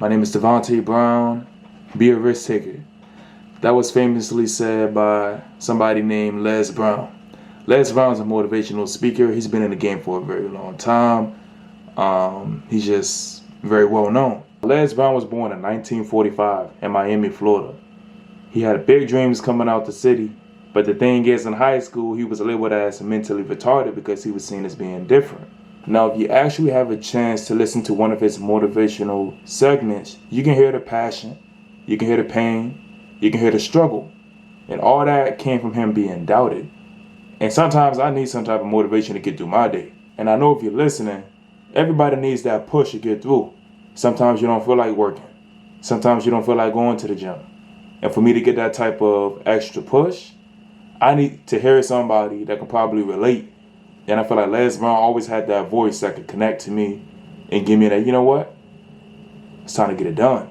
My name is Devontae Brown. Be a risk taker. That was famously said by somebody named Les Brown. Les Brown is a motivational speaker. He's been in the game for a very long time. He's just very well known. Les Brown was born in 1945 in Miami, Florida. He had big dreams coming out the city, but the thing is, in high school, he was labeled as mentally retarded because he was seen as being different. Now, if you actually have a chance to listen to one of his motivational segments, you can hear the passion, you can hear the pain, you can hear the struggle. And all that came from him being doubted. And sometimes I need some type of motivation to get through my day. And I know if you're listening, everybody needs that push to get through. Sometimes you don't feel like working. Sometimes you don't feel like going to the gym. And for me to get that type of extra push, I need to hear somebody that can probably relate. And I feel like Les Brown always had that voice that could connect to me and give me that, you know what? It's time to get it done.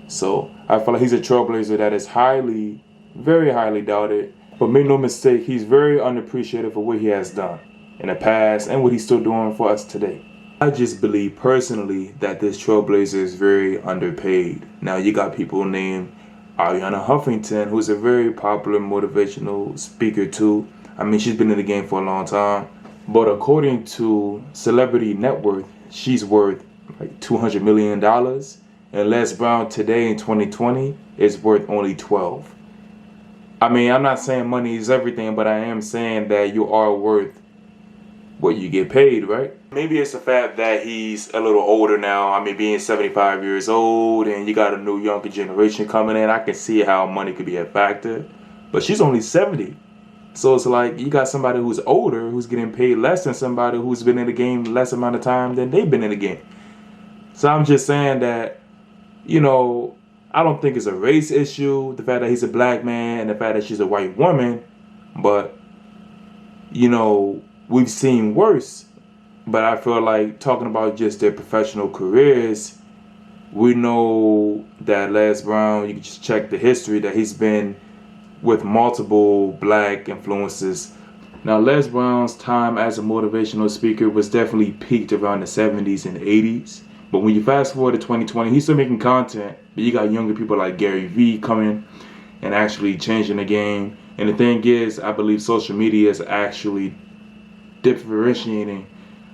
So I feel like he's a trailblazer that is highly, very highly doubted. But make no mistake, he's very unappreciated for what he has done in the past and what he's still doing for us today. I just believe personally that this trailblazer is very underpaid. Now you got people named Ariana Huffington, who's a very popular motivational speaker too. I mean, she's been in the game for a long time. But according to Celebrity Net Worth, she's worth like $200 million. And Les Brown today in 2020 is worth only 12. I mean, I'm not saying money is everything, but I am saying that you are worth what you get paid, right? Maybe it's the fact that he's a little older now. I mean, being 75 years old and you got a new younger generation coming in, I can see how money could be a factor. But she's only 70. So it's like you got somebody who's older who's getting paid less than somebody who's been in the game less amount of time than they've been in the game. So I'm just saying that, you know, I don't think it's a race issue, the fact that he's a black man and the fact that she's a white woman. But, you know, we've seen worse. But I feel like talking about just their professional careers, we know that Les Brown, you can just check the history that he's been with multiple black influences. Now, Les Brown's time as a motivational speaker was definitely peaked around the 70s and 80s. But when you fast forward to 2020, he's still making content. But you got younger people like Gary Vee coming and actually changing the game. And the thing is, I believe social media is actually differentiating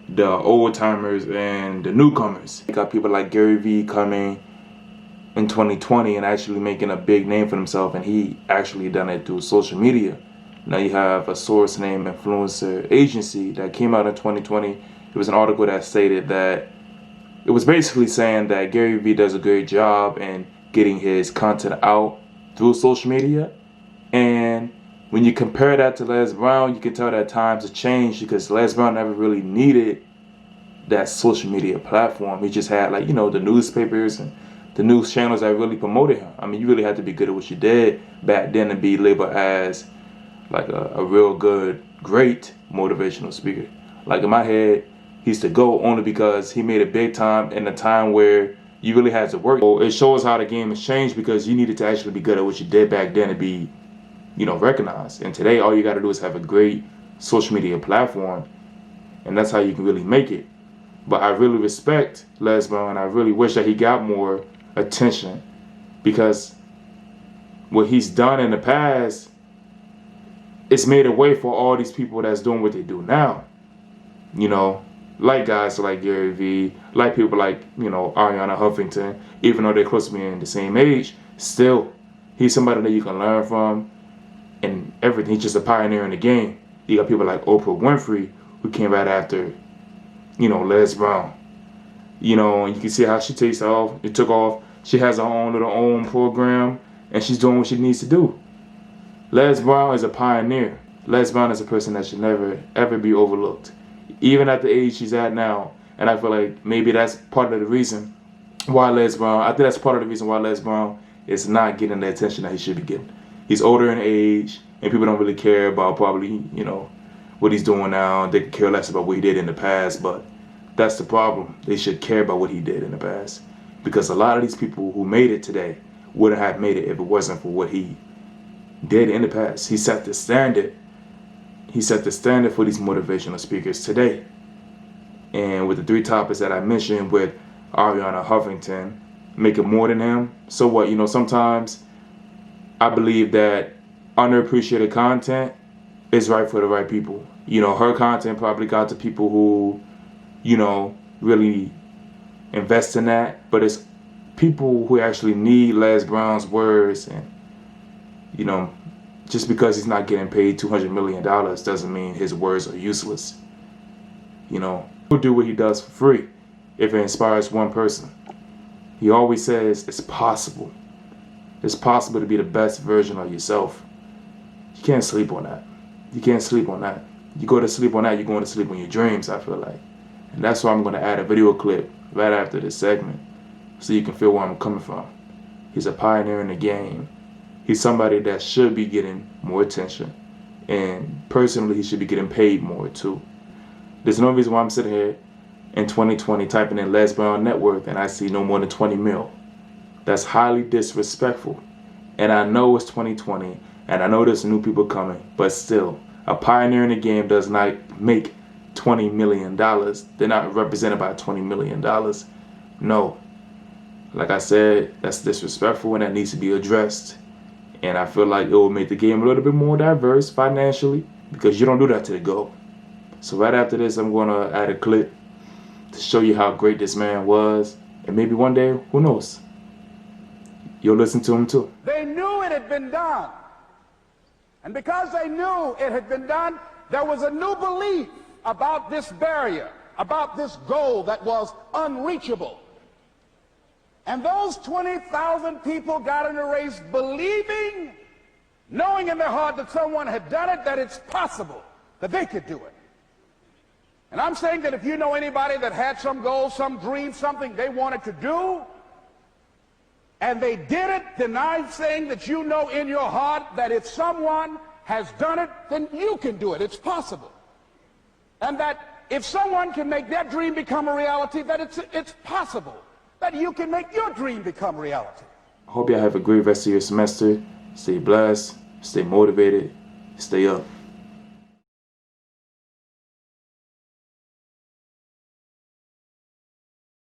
the old timers and the newcomers. You got people like Gary Vee coming in 2020 and actually making a big name for himself, and he actually done it through social media. Now you have a source named Influencer Agency that came out in 2020. It was an article that stated that it was basically saying that Gary Vee does a great job in getting his content out through social media. And when you compare that to Les Brown, you can tell that times have changed because Les Brown never really needed that social media platform. He just had, like, you know, the newspapers and the news channels that really promoted him. I mean, you really had to be good at what you did back then to be labeled as like a real good, great motivational speaker. Like in my head, he's the GOAT only because he made it big time in a time where you really had to work. So it shows how the game has changed because you needed to actually be good at what you did back then to be, you know, recognized. And today, all you got to do is have a great social media platform, and that's how you can really make it. But I really respect Les Brown, and I really wish that he got more attention because what he's done in the past, it's made a way for all these people that's doing what they do now. You know, like guys like Gary Vee, like people like, you know, Ariana Huffington, even though they're close to being the same age, still, he's somebody that you can learn from and everything. He's just a pioneer in the game. You got people like Oprah Winfrey who came right after, you know, Les Brown. You know, and you can see how she takes off. It took off. She has her own little program, and she's doing what she needs to do. Les Brown is a pioneer. Les Brown is a person that should never, ever be overlooked, even at the age she's at now. And I feel like maybe that's part of the reason why Les Brown, I think that's part of the reason why Les Brown is not getting the attention that he should be getting. He's older in age, and people don't really care about probably, you know, what he's doing now. They could care less about what he did in the past, but that's the problem. They should care about what he did in the past. Because a lot of these people who made it today wouldn't have made it if it wasn't for what he did in the past. He set the standard. He set the standard for these motivational speakers today. And with the three topics that I mentioned with Ariana Huffington, making more than him. So what? You know, sometimes I believe that underappreciated content is right for the right people. You know, her content probably got to people who, you know, really invest in that, but it's people who actually need Les Brown's words. And, you know, just because he's not getting paid $200 million doesn't mean his words are useless. You know, he'll do what he does for free if it inspires one person. He always says it's possible. It's possible to be the best version of yourself. You can't sleep on that. You can't sleep on that. You go to sleep on that, you're going to sleep on your dreams, I feel like. And that's why I'm going to add a video clip right after this segment so you can feel where I'm coming from. He's a pioneer in the game. He's somebody that should be getting more attention. And personally, he should be getting paid more too. There's no reason why I'm sitting here in 2020 typing in Les Brown net worth and I see no more than 20 mil. That's highly disrespectful. And I know it's 2020 and I know there's new people coming, but still, a pioneer in the game does not make $20 million. They're not represented by $20 million. No. Like I said, that's disrespectful and that needs to be addressed. And I feel like it will make the game a little bit more diverse financially because you don't do that to the GOAT. So right after this, I'm going to add a clip to show you how great this man was. And maybe one day, who knows, you'll listen to him too. They knew it had been done. And because they knew it had been done, there was a new belief about this barrier, about this goal that was unreachable. And those 20,000 people got in a race believing, knowing in their heart that someone had done it, that it's possible, that they could do it. And I'm saying that if you know anybody that had some goal, some dream, something they wanted to do, and they did it, then I'm saying that you know in your heart that if someone has done it, then you can do it. It's possible. And that if someone can make their dream become a reality, that it's possible that you can make your dream become reality. I hope y'all have a great rest of your semester. Stay blessed, stay motivated, stay up.